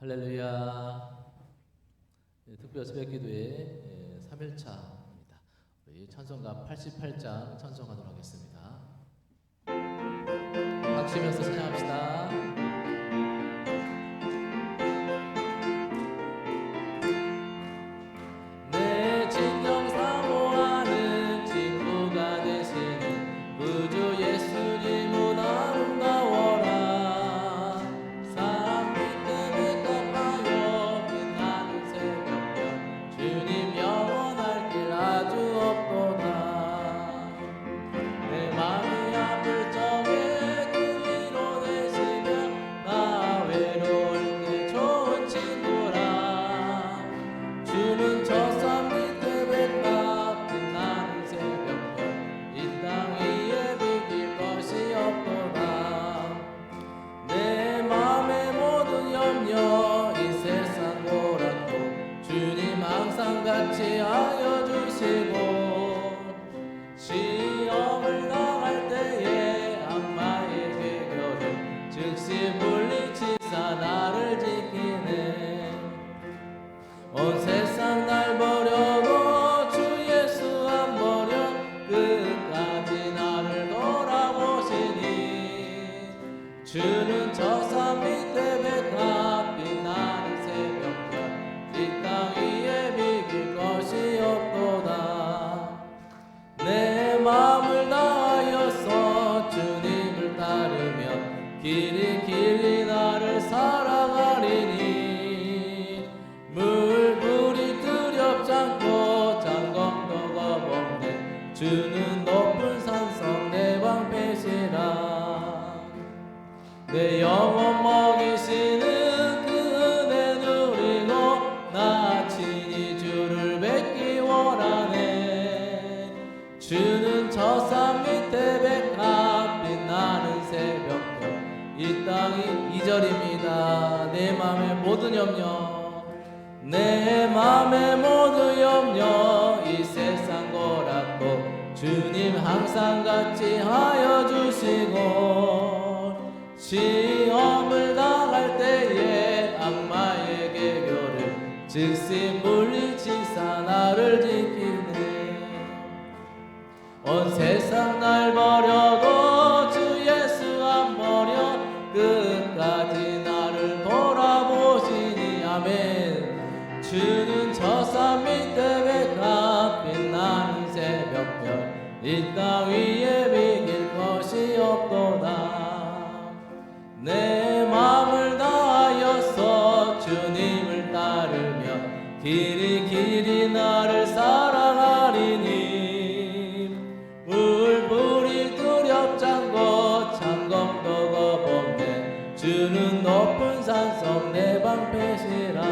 할렐루야. 특별 새벽기도의 3일차입니다. 우리 찬송가 88장 찬송하도록 하겠습니다. 박수치면서 찬양합시다. 내 진정 사모하는 친구가 되시는 구주 예수님은 아름다워라. 삶 밑에 깜깜하여 빛나는 새벽별 주님 영원할 길 아주 없도다. 내 마음이 아플 적에 그 위로 되시며 나 외로울 때 좋은 친구라. 주는 저 산 밑에 백합 빛나는 새벽별 이 땅 위에 비길 것이 없도다. 내 맘의 모든 염려 이 세상 고락도 주님 항상 같이 하여 주시고, 시험을 당할 때에 악마의 괴결을 즉시 물리치사 나를 지키네. 온 세상 날 버려도 주 예수 안 버려 끝까지 나를 돌아보시니. 주는 저 산 밑에 백합 빛나는 새벽별 이 땅 위에 비길 것이 없도다. 내 마음을 다하여서 주님을 따르며 길이 나를 살아가리니. 물불이 두렵지 않고 장검도 겁없네 주는 높은 산성 내 방패시라. 내 영혼 먹이시는 그 은혜 누리고 나 친히 주를 뵙기 원하네. 주는 저 산 밑에 백합 빛나는 새벽별 이 땅이 2절입니다. 내 맘의 모든 염려 내 맘의 모든 염려 이 세상 고락도 주님 항상 같이 하여 주시고, 시험을 당할 때에 악마의 계교를 즉시 물리치사 나를 지키네. 온 세상 날 버려도 주 예수 안 버려 끝까지 나를 돌아보시니. 아멘. 주는 저 산 밑에 백합 빛나는 새벽별 이 땅 위에 비길 것이 없도다. 내 마음을 다하여서 주님을 따르며 길이 나를 사랑하리니. 물불이 두렵지 않고 장검도 겁없네 주는 높은 산성 내 방패시라.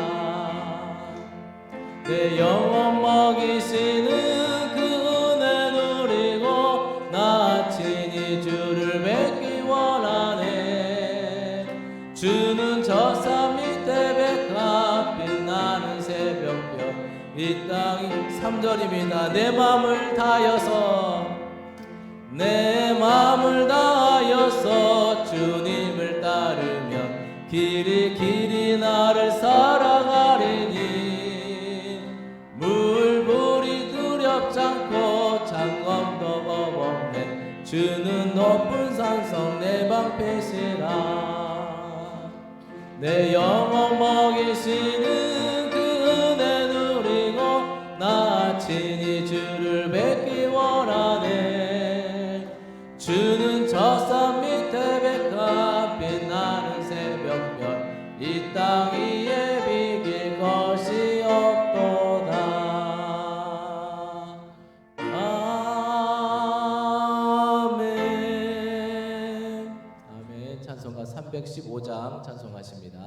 내 영혼 먹이시는 그 은혜 누리고 나 친히 주를 뵙기 원하네. 주는 저 산 밑에 백합 빛나는 새벽별 이 땅이 3절입니다. 내 마음을 다하여서 주님을 따르며 길이 나를 살아가리니. 물불이 두렵지 않고 장검도 겁없네 주는 높은 산성 내 방패시라. 내 영혼 먹이시는 그 은혜 누리고 나 친히 주를 뵙기 원하네. 주는 저 산 밑에 백합 빛나는 새벽별 이 땅 위에 비길 것이 없도다. 아멘. 아멘. 찬송가 315장 찬송하십니다.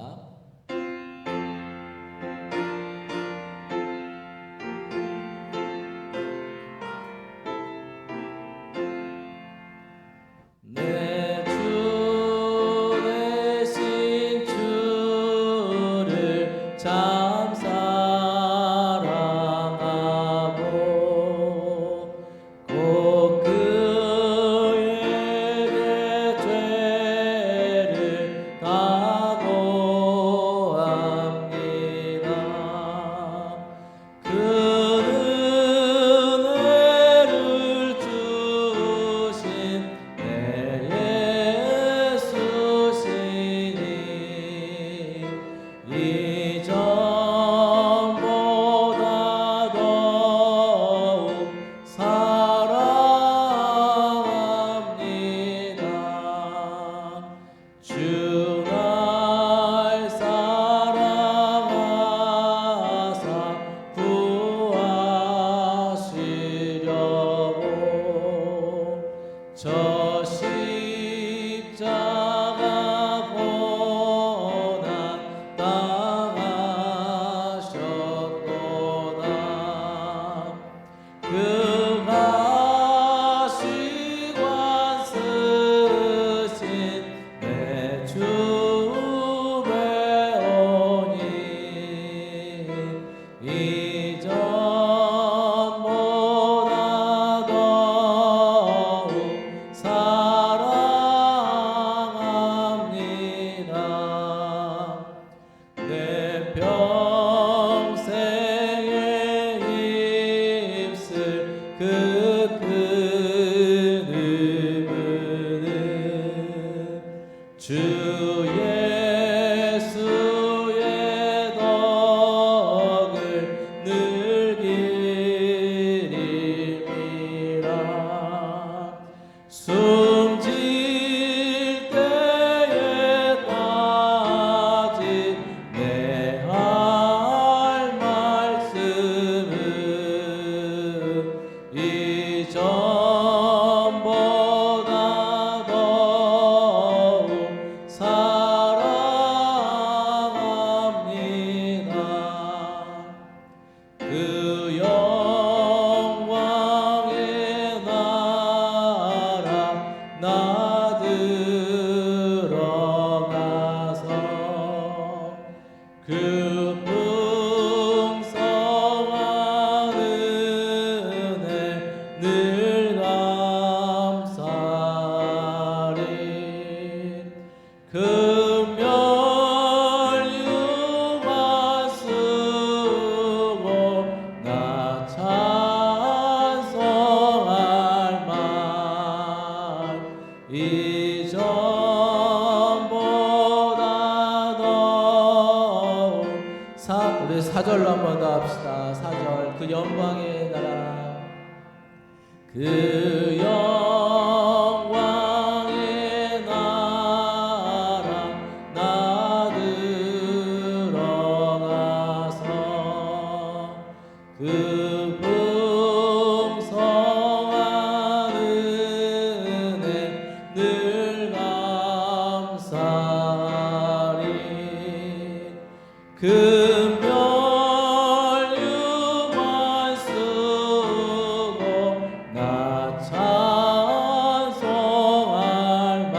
다 이전보다 더욱 사랑합니다. 주 날 사랑하사 구하시려고 저 십자가 고난 당하셨도다. 그 가시관 쓰신 내 주 배우니 이전보다 더욱 사랑합니다. 내 평생에 입술 그 큰 의무는 주 예수의 덕을 늘 기림이라. 숨질 때에까지 내 할 말씀은 이전보다 더욱 사랑합니다. 그 영광의 나라 나 들어가서 그 풍성한 은혜 늘 감사리. 금멸 유만 쓰고 나 찬송할 만 이전보다 더욱 우리 사절로 한 번 더 합시다. 사절. 그 영광의 나라 그 영광의 나라 나 들어가서 그 풍성한 은혜 늘 감사리. 금별 유만 쓰고 나 찬송할 만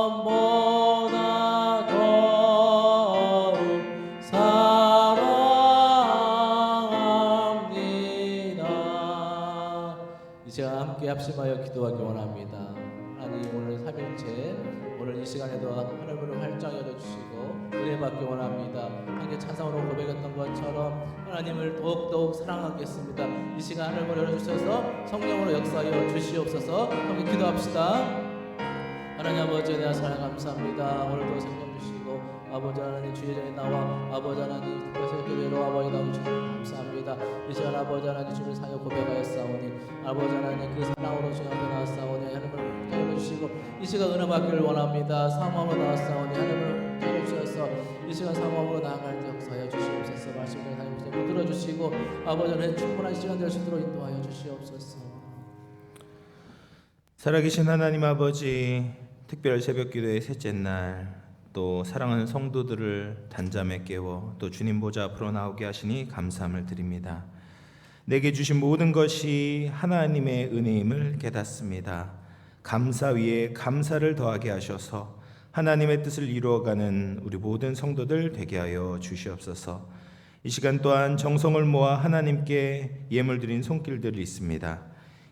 이전보다 더욱 사랑합니다. 이제 함께 합심하여 기도하기 원합니다. 하나님, 오늘 삼일째 오늘 이 시간에도 하늘문을 활짝 열어주시고 은혜 받기 원합니다. 함께 찬송으로 고백했던 것처럼 하나님을 더욱더욱 사랑하겠습니다. 이 시간 하늘문을 열어주셔서 성령으로 역사하여 주시옵소서. 함께 기도합시다. 하나님 아버지, 내 사랑 감사합니다. 오늘도 성령 주시고 아버지 하나님 주의 전에 나와 아버지 하나님 특별히 교회로 아버지 나오시니 감사합니다. 이 시간 아버지 하나님 주를 사여 고백하였사오니 아버지 하나님 그 사랑으로 주님 앞에 나왔사오니 하나님을 열어주시고 이 시간 은혜 받기를 원합니다. 사모함으로 나왔사오니 하나님을 열어주셔서 이 시간 사모함으로 나아갈 때 역사하여 주시옵소서. 말씀을 하나님 붙들어 주시고 아버지 하나님 충분한 시간 될 수 있도록 인도하여 주시옵소서. 살아계신 하나님 아버지, 특별 새벽기도의 셋째 날 또 사랑하는 성도들을 단잠에 깨워 또 주님 보좌 앞으로 나오게 하시니 감사함을 드립니다. 내게 주신 모든 것이 하나님의 은혜임을 깨닫습니다. 감사 위에 감사를 더하게 하셔서 하나님의 뜻을 이루어가는 우리 모든 성도들 되게 하여 주시옵소서. 이 시간 또한 정성을 모아 하나님께 예물 드린 손길들이 있습니다.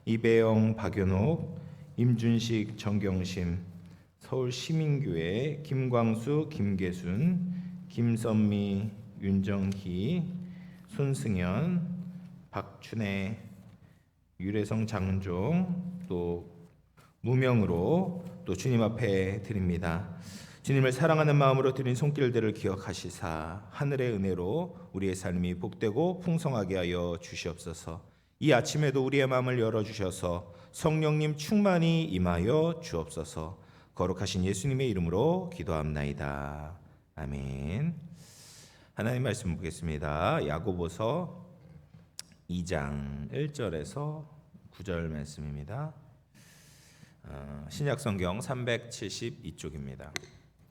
이배영, 박연옥, 임준식, 정경심, 서울시민교회 김광수, 김계순, 김선미, 윤정희, 손승현, 박춘혜, 유래성 장종, 또 무명으로 또 주님 앞에 드립니다. 주님을 사랑하는 마음으로 드린 손길들을 기억하시사 하늘의 은혜로 우리의 삶이 복되고 풍성하게 하여 주시옵소서. 이 아침에도 우리의 마음을 열어주셔서 성령님 충만히 임하여 주옵소서. 거룩하신 예수님의 이름으로 기도합나이다. 아멘. 하나님 말씀 보겠습니다. 야고보서 2장 1절에서 9절 말씀입니다. 신약성경 372쪽입니다.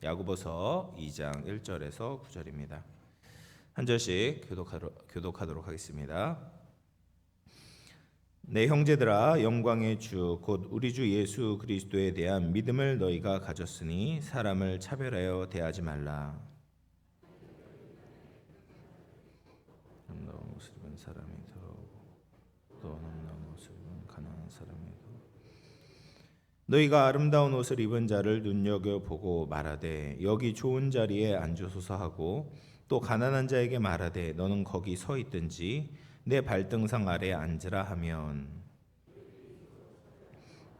야고보서 2장 1절에서 9절입니다. 한 절씩 교독하도록 하겠습니다. 내 형제들아, 영광의 주 곧 우리 주 예수 그리스도에 대한 믿음을 너희가 가졌으니 사람을 차별하여 대하지 말라. 아름다운 옷을 입은 사람이 더러우고 또 아름다운 옷을 입은 가난한 사람이 너희가 아름다운 옷을 입은 자를 눈여겨보고 말하되 여기 좋은 자리에 앉으소서 하고 또 가난한 자에게 말하되 너는 거기 서 있든지 내 발등상 아래에 앉으라 하면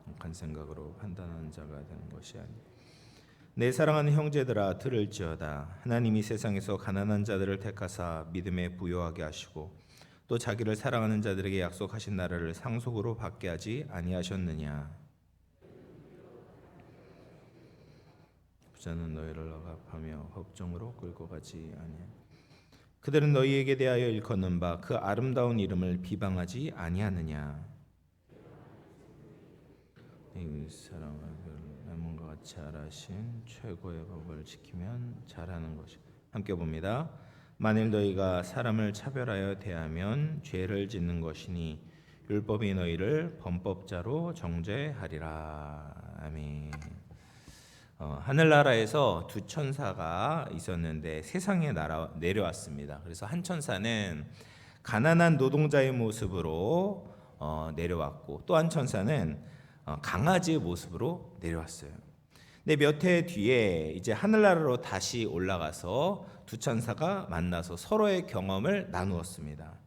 악한 생각으로 판단하는 자가 되는 것이 아니라 내 사랑하는 형제들아 들을지어다. 하나님이 세상에서 가난한 자들을 택하사 믿음에 부요하게 하시고 또 자기를 사랑하는 자들에게 약속하신 나라를 상속으로 받게 하지 아니하셨느냐. 부자는 너희를 억압하며 법정으로 끌고 가지 아니하니 그들은 너희에게 대하여 일컫는 바 그 아름다운 이름을 비방하지 아니하느냐. 이 사랑을 레몬과 같이 알아신 최고의 법을 지키면 잘하는 것이. 함께 봅니다. 만일 너희가 사람을 차별하여 대하면 죄를 짓는 것이니 율법이 너희를 범법자로 정죄하리라. 아멘. 하늘나라에서 두 천사가 있었는데 세상에 내려왔습니다. 그래서 한 천사는 가난한 노동자의 모습으로 내려왔고 또 한 천사는 강아지의 모습으로 내려왔어요. 근데 몇 해 뒤에 이제 하늘나라로 다시 올라가서 두 천사가 만나서 서로의 경험을 나누었습니다.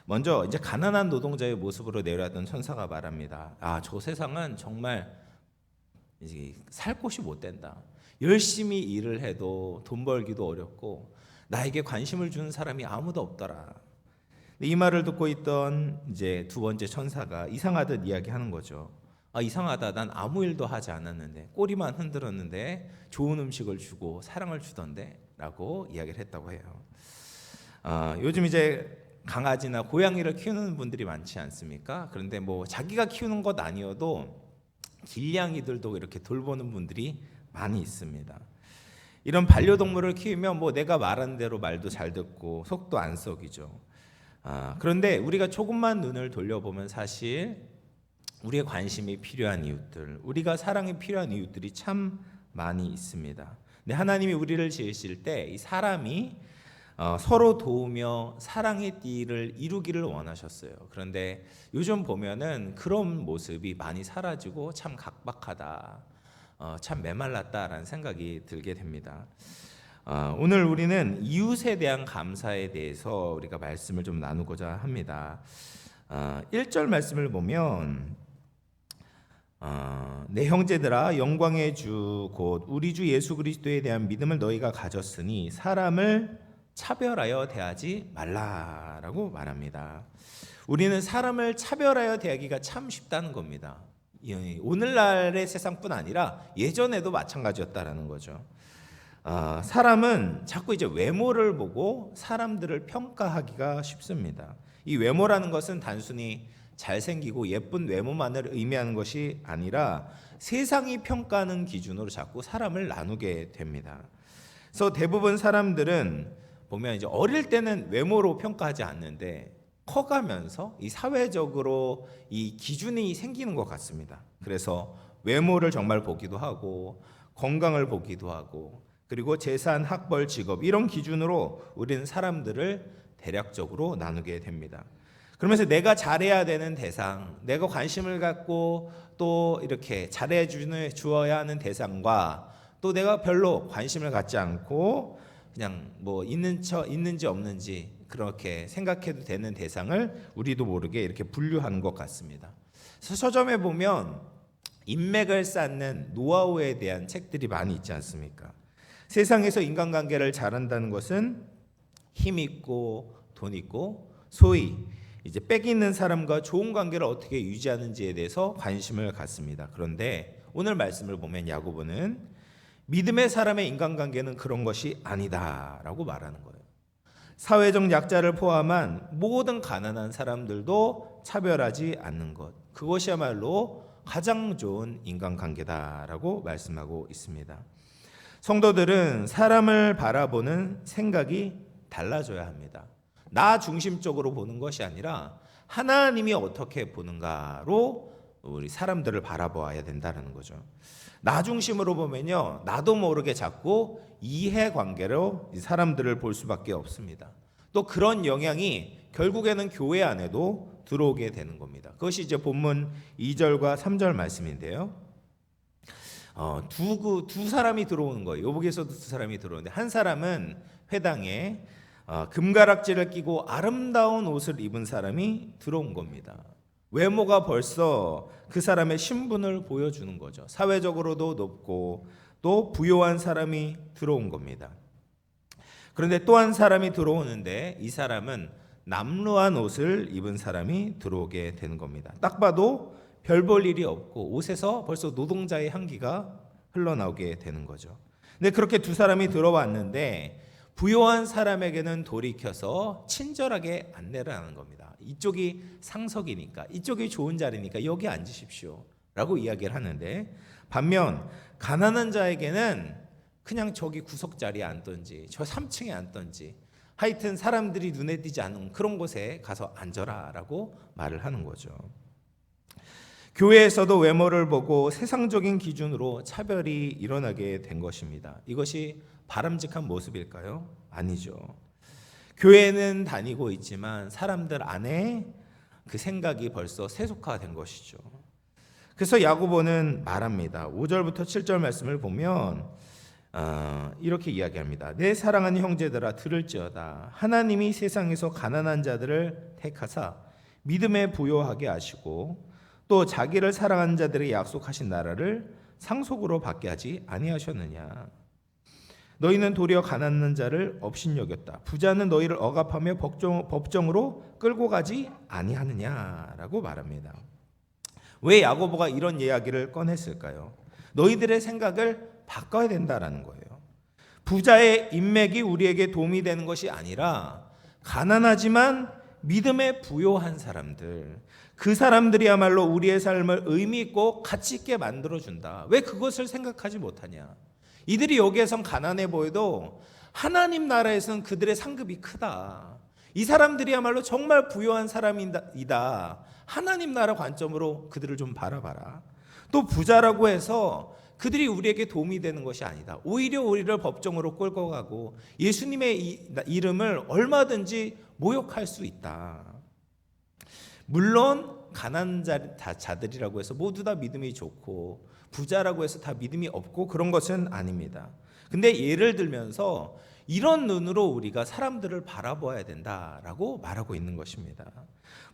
먼저 이제 가난한 노동자의 모습으로 내려왔던 천사가 말합니다. 저 세상은 정말 이제 살 곳이 못 된다. 열심히 일을 해도 돈 벌기도 어렵고 나에게 관심을 주는 사람이 아무도 없더라. 이 말을 듣고 있던 이제 두 번째 천사가 이상하듯 이야기하는 거죠. 이상하다. 난 아무 일도 하지 않았는데 꼬리만 흔들었는데 좋은 음식을 주고 사랑을 주던데라고 이야기를 했다고 해요. 요즘 이제 강아지나 고양이를 키우는 분들이 많지 않습니까? 그런데 뭐 자기가 키우는 것 아니어도 길냥이들도 이렇게 돌보는 분들이 많이 있습니다. 이런 반려동물을 키우면 뭐 내가 말하는 대로 말도 잘 듣고 속도 안 썩이죠. 그런데 우리가 조금만 눈을 돌려보면 사실 우리의 관심이 필요한 이웃들, 우리가 사랑이 필요한 이웃들이 참 많이 있습니다. 근데 하나님이 우리를 지으실 때 이 사람이 서로 도우며 사랑의 띠를 이루기를 원하셨어요. 그런데 요즘 보면은 그런 모습이 많이 사라지고 참 각박하다, 참 메말랐다라는 생각이 들게 됩니다. 오늘 우리는 이웃에 대한 감사에 대해서 우리가 말씀을 좀 나누고자 합니다. 1절 말씀을 보면 내 형제들아, 영광의 주 곧 우리 주 예수 그리스도에 대한 믿음을 너희가 가졌으니 사람을 차별하여 대하지 말라라고 말합니다. 우리는 사람을 차별하여 대하기가 참 쉽다는 겁니다. 오늘날의 세상뿐 아니라 예전에도 마찬가지였다라는 거죠. 사람은 자꾸 이제 외모를 보고 사람들을 평가하기가 쉽습니다. 이 외모라는 것은 단순히 잘생기고 예쁜 외모만을 의미하는 것이 아니라 세상이 평가하는 기준으로 자꾸 사람을 나누게 됩니다. 그래서 대부분 사람들은 보면 이제 어릴 때는 외모로 평가하지 않는데 커가면서 이 사회적으로 이 기준이 생기는 것 같습니다. 그래서 외모를 정말 보기도 하고 건강을 보기도 하고 그리고 재산, 학벌, 직업 이런 기준으로 우리는 사람들을 대략적으로 나누게 됩니다. 그러면서 내가 잘해야 되는 대상, 내가 관심을 갖고 또 이렇게 잘해 주어야 하는 대상과 또 내가 별로 관심을 갖지 않고 그냥 뭐 있는지 없는지 그렇게 생각해도 되는 대상을 우리도 모르게 이렇게 분류하는 것 같습니다. 그래서 서점에 보면 인맥을 쌓는 노하우에 대한 책들이 많이 있지 않습니까? 세상에서 인간관계를 잘한다는 것은 힘 있고 돈 있고 소위 이제 빽 있는 사람과 좋은 관계를 어떻게 유지하는지에 대해서 관심을 갖습니다. 그런데 오늘 말씀을 보면 야고보는 믿음의 사람의 인간관계는 그런 것이 아니다라고 말하는 거예요. 사회적 약자를 포함한 모든 가난한 사람들도 차별하지 않는 것, 그것이야말로 가장 좋은 인간관계다라고 말씀하고 있습니다. 성도들은 사람을 바라보는 생각이 달라져야 합니다. 나 중심적으로 보는 것이 아니라 하나님이 어떻게 보는가로 우리 사람들을 바라봐야 된다는 거죠. 나 중심으로 보면요, 나도 모르게 자꾸 이해관계로 사람들을 볼 수밖에 없습니다. 또 그런 영향이 결국에는 교회 안에도 들어오게 되는 겁니다. 그것이 이제 본문 2절과 3절 말씀인데요. 두 사람이 들어오는 거예요. 요복에서도 두 사람이 들어오는데 한 사람은 회당에 금가락지를 끼고 아름다운 옷을 입은 사람이 들어온 겁니다. 외모가 벌써 그 사람의 신분을 보여주는 거죠. 사회적으로도 높고 또 부유한 사람이 들어온 겁니다. 그런데 또 한 사람이 들어오는데 이 사람은 남루한 옷을 입은 사람이 들어오게 되는 겁니다. 딱 봐도 별 볼 일이 없고 옷에서 벌써 노동자의 향기가 흘러나오게 되는 거죠. 근데 그렇게 두 사람이 들어왔는데 부유한 사람에게는 돌이켜서 친절하게 안내를 하는 겁니다. 이쪽이 상석이니까, 이쪽이 좋은 자리니까 여기 앉으십시오 라고 이야기를 하는데, 반면 가난한 자에게는 그냥 저기 구석자리에 앉던지 저 3층에 앉던지 하여튼 사람들이 눈에 띄지 않은 그런 곳에 가서 앉아라 라고 말을 하는 거죠. 교회에서도 외모를 보고 세상적인 기준으로 차별이 일어나게 된 것입니다. 이것이 바람직한 모습일까요? 아니죠. 교회는 다니고 있지만 사람들 안에 그 생각이 벌써 세속화된 것이죠. 그래서 야고보는 말합니다. 5절부터 7절 말씀을 보면 이렇게 이야기합니다. 내 사랑하는 형제들아 들을지어다. 하나님이 세상에서 가난한 자들을 택하사 믿음에 부요하게 하시고 또 자기를 사랑하는 자들에게 약속하신 나라를 상속으로 받게 하지 아니하셨느냐. 너희는 도리어 가난한 자를 업신여겼다. 부자는 너희를 억압하며 법정으로 끌고 가지 아니하느냐라고 말합니다. 왜 야고보가 이런 이야기를 꺼냈을까요? 너희들의 생각을 바꿔야 된다라는 거예요. 부자의 인맥이 우리에게 도움이 되는 것이 아니라 가난하지만 믿음에 부요한 사람들, 그 사람들이야말로 우리의 삶을 의미 있고 가치 있게 만들어준다. 왜 그것을 생각하지 못하냐? 이들이 여기에선 가난해 보여도 하나님 나라에서는 그들의 상급이 크다. 이 사람들이야말로 정말 부유한 사람이다. 하나님 나라 관점으로 그들을 좀 바라봐라. 또 부자라고 해서 그들이 우리에게 도움이 되는 것이 아니다. 오히려 우리를 법정으로 끌고 가고 예수님의 이름을 얼마든지 모욕할 수 있다. 물론 가난한 자들이라고 해서 모두 다 믿음이 좋고 부자라고 해서 다 믿음이 없고 그런 것은 아닙니다. 근데 예를 들면서 이런 눈으로 우리가 사람들을 바라봐야 된다라고 말하고 있는 것입니다.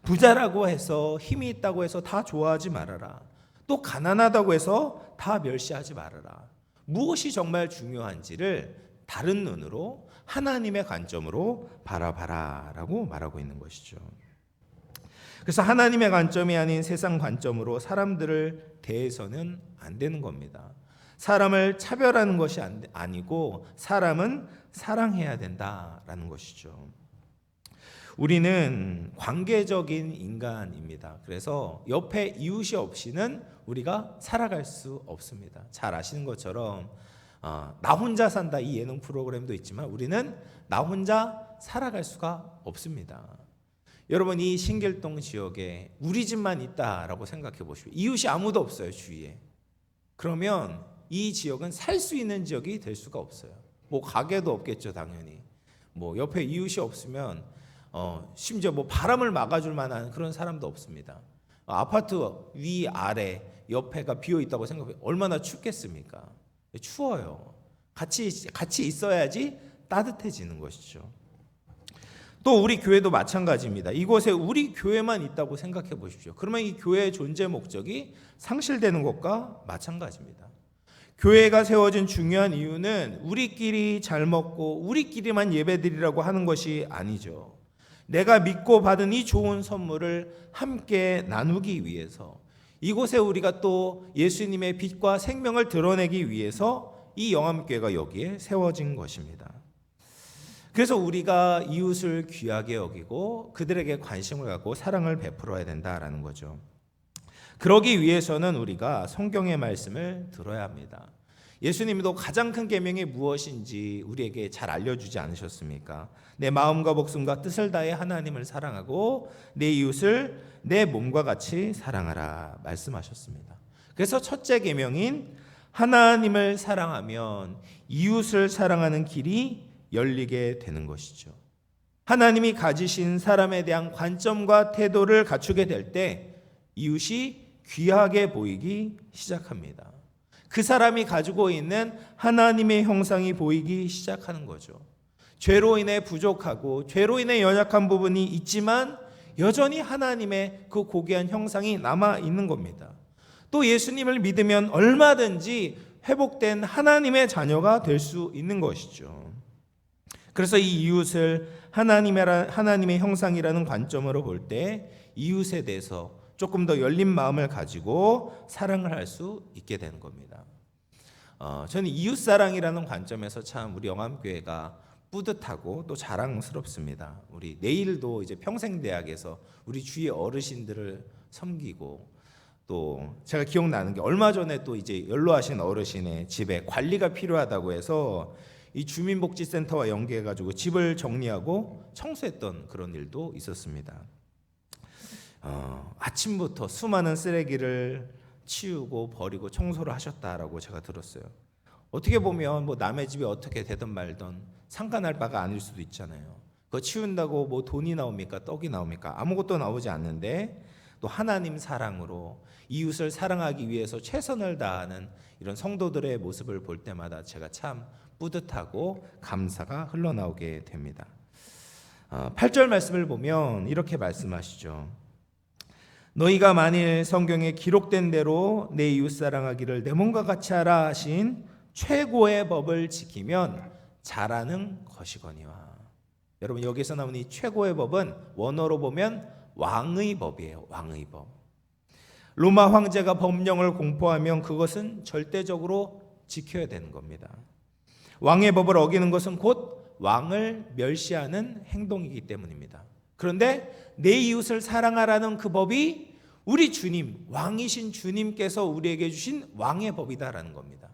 부자라고 해서 힘이 있다고 해서 다 좋아하지 말아라. 또 가난하다고 해서 다 멸시하지 말아라. 무엇이 정말 중요한지를 다른 눈으로 하나님의 관점으로 바라봐라라고 말하고 있는 것이죠. 그래서 하나님의 관점이 아닌 세상 관점으로 사람들을 대해서는 안 되는 겁니다. 사람을 차별하는 것이 아니고 사람은 사랑해야 된다라는 것이죠. 우리는 관계적인 인간입니다. 그래서 옆에 이웃이 없이는 우리가 살아갈 수 없습니다. 잘 아시는 것처럼 나 혼자 산다 이 예능 프로그램도 있지만 우리는 나 혼자 살아갈 수가 없습니다. 여러분 이 신길동 지역에 우리 집만 있다라고 생각해 보십시오. 이웃이 아무도 없어요 주위에. 그러면 이 지역은 살 수 있는 지역이 될 수가 없어요. 뭐 가게도 없겠죠 당연히. 뭐 옆에 이웃이 없으면 심지어 뭐 바람을 막아줄 만한 그런 사람도 없습니다. 아파트 위 아래 옆에가 비어 있다고 생각해 얼마나 춥겠습니까? 추워요. 같이 있어야지 따뜻해지는 것이죠. 또 우리 교회도 마찬가지입니다. 이곳에 우리 교회만 있다고 생각해 보십시오. 그러면 이 교회의 존재 목적이 상실되는 것과 마찬가지입니다. 교회가 세워진 중요한 이유는 우리끼리 잘 먹고 우리끼리만 예배드리라고 하는 것이 아니죠. 내가 믿고 받은 이 좋은 선물을 함께 나누기 위해서, 이곳에 우리가 또 예수님의 빛과 생명을 드러내기 위해서 이 영암교회가 여기에 세워진 것입니다. 그래서 우리가 이웃을 귀하게 여기고 그들에게 관심을 갖고 사랑을 베풀어야 된다라는 거죠. 그러기 위해서는 우리가 성경의 말씀을 들어야 합니다. 예수님도 가장 큰 계명이 무엇인지 우리에게 잘 알려주지 않으셨습니까? 내 마음과 목숨과 뜻을 다해 하나님을 사랑하고 내 이웃을 내 몸과 같이 사랑하라 말씀하셨습니다. 그래서 첫째 계명인 하나님을 사랑하면 이웃을 사랑하는 길이 열리게 되는 것이죠. 하나님이 가지신 사람에 대한 관점과 태도를 갖추게 될 때 이웃이 귀하게 보이기 시작합니다. 그 사람이 가지고 있는 하나님의 형상이 보이기 시작하는 거죠. 죄로 인해 부족하고 죄로 인해 연약한 부분이 있지만 여전히 하나님의 그 고귀한 형상이 남아 있는 겁니다. 또 예수님을 믿으면 얼마든지 회복된 하나님의 자녀가 될 수 있는 것이죠. 그래서 이 이웃을 하나님의 형상이라는 관점으로 볼 때 이웃에 대해서 조금 더 열린 마음을 가지고 사랑을 할 수 있게 되는 겁니다. 저는 이웃사랑이라는 관점에서 참 우리 영암교회가 뿌듯하고 또 자랑스럽습니다. 우리 내일도 이제 평생대학에서 우리 주위의 어르신들을 섬기고, 또 제가 기억나는 게 얼마 전에 또 이제 연로하신 어르신의 집에 관리가 필요하다고 해서 이 주민복지센터와 연계해가지고 집을 정리하고 청소했던 그런 일도 있었습니다. 아침부터 수많은 쓰레기를 치우고 버리고 청소를 하셨다라고 제가 들었어요. 어떻게 보면 뭐 남의 집이 어떻게 되든 말든 상관할 바가 아닐 수도 있잖아요. 그거 치운다고 뭐 돈이 나옵니까? 떡이 나옵니까? 아무것도 나오지 않는데 또 하나님 사랑으로 이웃을 사랑하기 위해서 최선을 다하는 이런 성도들의 모습을 볼 때마다 제가 참 뿌듯하고 감사가 흘러나오게 됩니다. 8절 말씀을 보면 이렇게 말씀하시죠. 너희가 만일 성경에 기록된 대로 내 이웃 사랑하기를 내 몸과 같이 하라 하신 최고의 법을 지키면 잘하는 것이거니와. 여러분, 여기서 나오는 이 최고의 법은 원어로 보면 왕의 법이에요. 왕의 법. 로마 황제가 법령을 공포하면 그것은 절대적으로 지켜야 되는 겁니다. 왕의 법을 어기는 것은 곧 왕을 멸시하는 행동이기 때문입니다. 그런데 내 이웃을 사랑하라는 그 법이 우리 주님, 왕이신 주님께서 우리에게 주신 왕의 법이다라는 겁니다.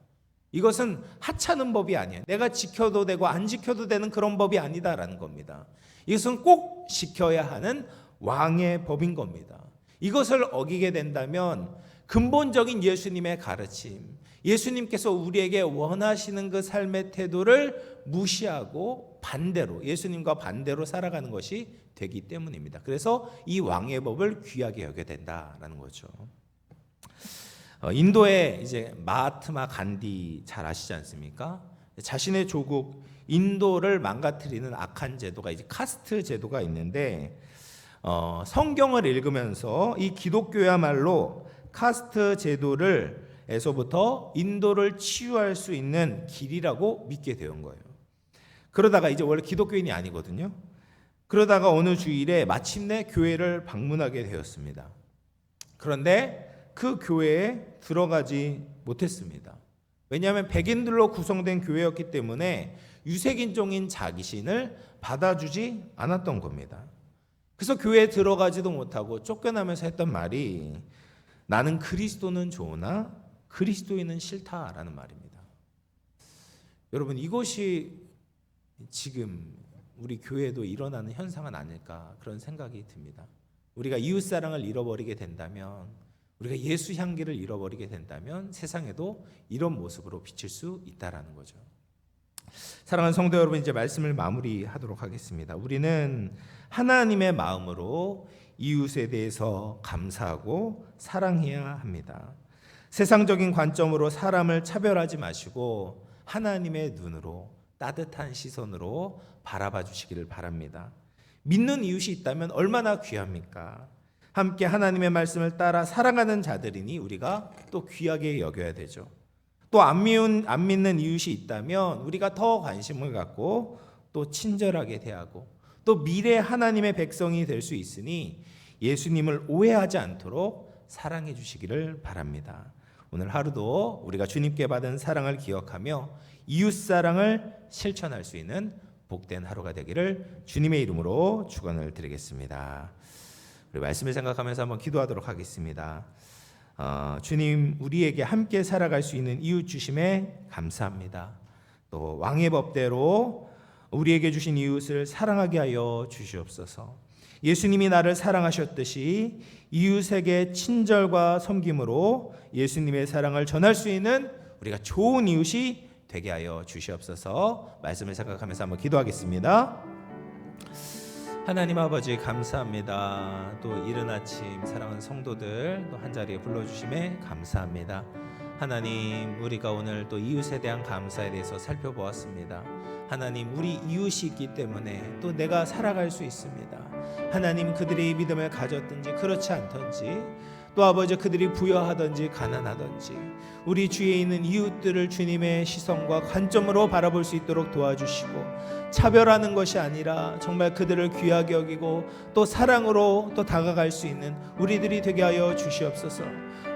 이것은 하찮은 법이 아니에요. 내가 지켜도 되고 안 지켜도 되는 그런 법이 아니다라는 겁니다. 이것은 꼭 지켜야 하는 왕의 법인 겁니다. 이것을 어기게 된다면 근본적인 예수님의 가르침, 예수님께서 우리에게 원하시는 그 삶의 태도를 무시하고 반대로, 예수님과 반대로 살아가는 것이 되기 때문입니다. 그래서 이 왕의 법을 귀하게 여겨야 된다라는 거죠. 인도의 이제 마하트마 간디 잘 아시지 않습니까? 자신의 조국 인도를 망가뜨리는 악한 제도가 이제 카스트 제도가 있는데, 성경을 읽으면서 이 기독교야말로 카스트 제도를 에서부터 인도를 치유할 수 있는 길이라고 믿게 된 거예요. 그러다가 이제 원래 기독교인이 아니거든요. 그러다가 어느 주일에 마침내 교회를 방문하게 되었습니다. 그런데 그 교회에 들어가지 못했습니다. 왜냐하면 백인들로 구성된 교회였기 때문에 유색인종인 자기신을 받아주지 않았던 겁니다. 그래서 교회에 들어가지도 못하고 쫓겨나면서 했던 말이 나는 그리스도는 좋으나 그리스도인은 싫다라는 말입니다. 여러분, 이것이 지금 우리 교회에도 일어나는 현상은 아닐까 그런 생각이 듭니다. 우리가 이웃사랑을 잃어버리게 된다면, 우리가 예수 향기를 잃어버리게 된다면 세상에도 이런 모습으로 비칠 수 있다라는 거죠. 사랑하는 성도 여러분, 이제 말씀을 마무리하도록 하겠습니다. 우리는 하나님의 마음으로 이웃에 대해서 감사하고 사랑해야 합니다. 세상적인 관점으로 사람을 차별하지 마시고 하나님의 눈으로 따뜻한 시선으로 바라봐 주시기를 바랍니다. 믿는 이웃이 있다면 얼마나 귀합니까? 함께 하나님의 말씀을 따라 살아가는 자들이니 우리가 또 귀하게 여겨야 되죠. 또 안 믿는 이웃이 있다면 우리가 더 관심을 갖고 또 친절하게 대하고 또 미래 하나님의 백성이 될 수 있으니 예수님을 오해하지 않도록 사랑해 주시기를 바랍니다. 오늘 하루도 우리가 주님께 받은 사랑을 기억하며 이웃 사랑을 실천할 수 있는 복된 하루가 되기를 주님의 이름으로 축원을 드리겠습니다. 우리 말씀을 생각하면서 한번 기도하도록 하겠습니다. 주님, 우리에게 함께 살아갈 수 있는 이웃 주심에 감사합니다. 또 왕의 법대로 우리에게 주신 이웃을 사랑하게 하여 주시옵소서. 예수님이 나를 사랑하셨듯이 이웃에게 친절과 섬김으로 예수님의 사랑을 전할 수 있는 우리가 좋은 이웃이 되게 하여 주시옵소서. 말씀을 생각하면서 한번 기도하겠습니다. 하나님 아버지 감사합니다. 또 이른 아침 사랑하는 성도들 또 한자리에 불러주심에 감사합니다. 하나님, 우리가 오늘 또 이웃에 대한 감사에 대해서 살펴보았습니다. 하나님, 우리 이웃이 있기 때문에 또 내가 살아갈 수 있습니다. 하나님, 그들이 믿음을 가졌든지 그렇지 않든지 또 아버지 그들이 부여하든지 가난하든지 우리 주위에 있는 이웃들을 주님의 시선과 관점으로 바라볼 수 있도록 도와주시고 차별하는 것이 아니라 정말 그들을 귀하게 여기고 또 사랑으로 또 다가갈 수 있는 우리들이 되게 하여 주시옵소서.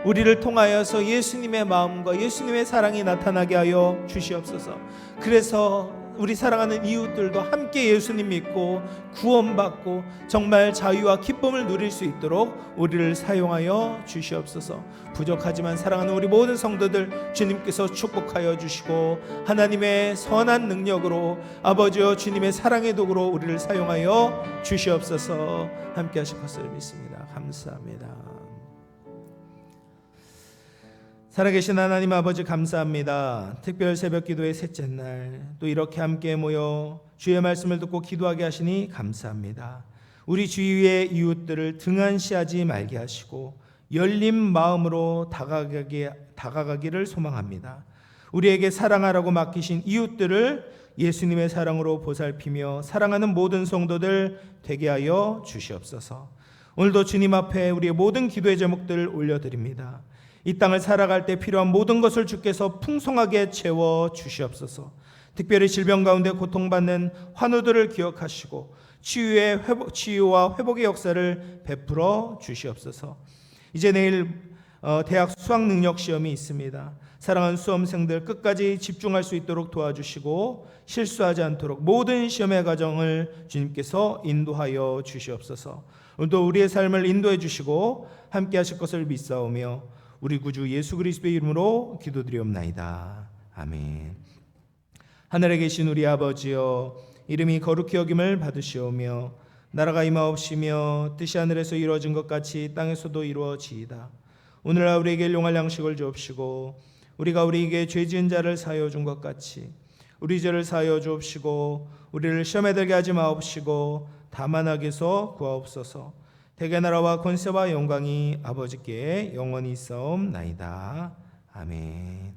우리를 통하여서 예수님의 마음과 예수님의 사랑이 나타나게 하여 주시옵소서. 그래서 우리 사랑하는 이웃들도 함께 예수님 믿고 구원받고 정말 자유와 기쁨을 누릴 수 있도록 우리를 사용하여 주시옵소서. 부족하지만 사랑하는 우리 모든 성도들 주님께서 축복하여 주시고 하나님의 선한 능력으로 아버지여 주님의 사랑의 도구로 우리를 사용하여 주시옵소서. 함께 하실 것을 믿습니다. 감사합니다. 살아계신 하나님 아버지 감사합니다. 특별 새벽 기도의 셋째 날 또 이렇게 함께 모여 주의 말씀을 듣고 기도하게 하시니 감사합니다. 우리 주위의 이웃들을 등한시하지 말게 하시고 열린 마음으로 다가가기를 소망합니다. 우리에게 사랑하라고 맡기신 이웃들을 예수님의 사랑으로 보살피며 사랑하는 모든 성도들 되게 하여 주시옵소서. 오늘도 주님 앞에 우리의 모든 기도의 제목들을 올려드립니다. 이 땅을 살아갈 때 필요한 모든 것을 주께서 풍성하게 채워 주시옵소서. 특별히 질병 가운데 고통받는 환우들을 기억하시고 치유와 회복의 역사를 베풀어 주시옵소서. 이제 내일 대학 수학 능력 시험이 있습니다. 사랑하는 수험생들 끝까지 집중할 수 있도록 도와주시고 실수하지 않도록 모든 시험의 과정을 주님께서 인도하여 주시옵소서. 오늘도 우리의 삶을 인도해 주시고 함께 하실 것을 믿사오며 우리 구주 예수 그리스도의 이름으로 기도드리옵나이다. 아멘. 하늘에 계신 우리 아버지여, 이름이 거룩히 여김을 받으시오며 나라가 임하옵시며 뜻이 하늘에서 이루어진 것 같이 땅에서도 이루어지이다. 오늘날 우리에게 일용할 양식을 주옵시고 우리가 우리에게 죄 지은 자를 사하여 준 것 같이 우리 죄를 사하여 주옵시고 우리를 시험에 들게 하지 마옵시고 다만 악에서 구하옵소서. 대개 나라와 권세와 영광이 아버지께 영원히 있사옵나이다. 아멘.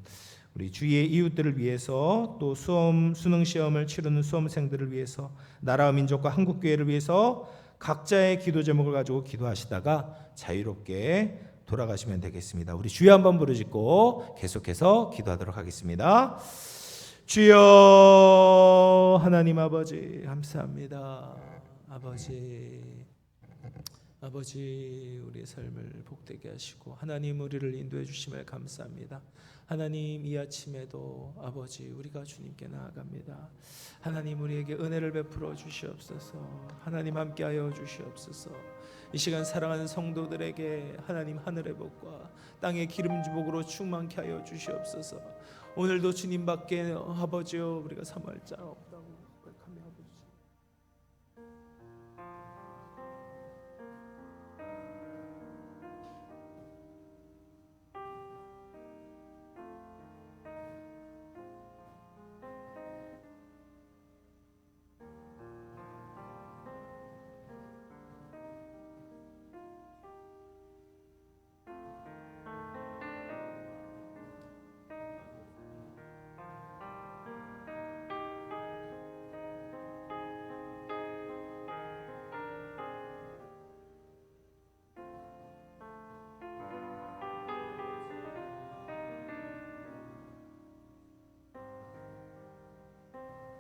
우리 주위의 이웃들을 위해서 또 수능 시험을 치르는 수험생들을 위해서 나라와 민족과 한국교회를 위해서 각자의 기도 제목을 가지고 기도하시다가 자유롭게 돌아가시면 되겠습니다. 우리 주여 한번 부르짖고 계속해서 기도하도록 하겠습니다. 주여 하나님 아버지 감사합니다. 아버지 우리의 삶을 복되게 하시고 하나님 우리를 인도해 주심을 감사합니다. 하나님 이 아침에도 아버지 우리가 주님께 나아갑니다. 하나님 우리에게 은혜를 베풀어 주시옵소서. 하나님 함께하여 주시옵소서. 이 시간 사랑하는 성도들에게 하나님 하늘의 복과 땅의 기름주복으로 충만케 하여 주시옵소서. 오늘도 주님밖에 아버지여 우리가 삼할 자 없다고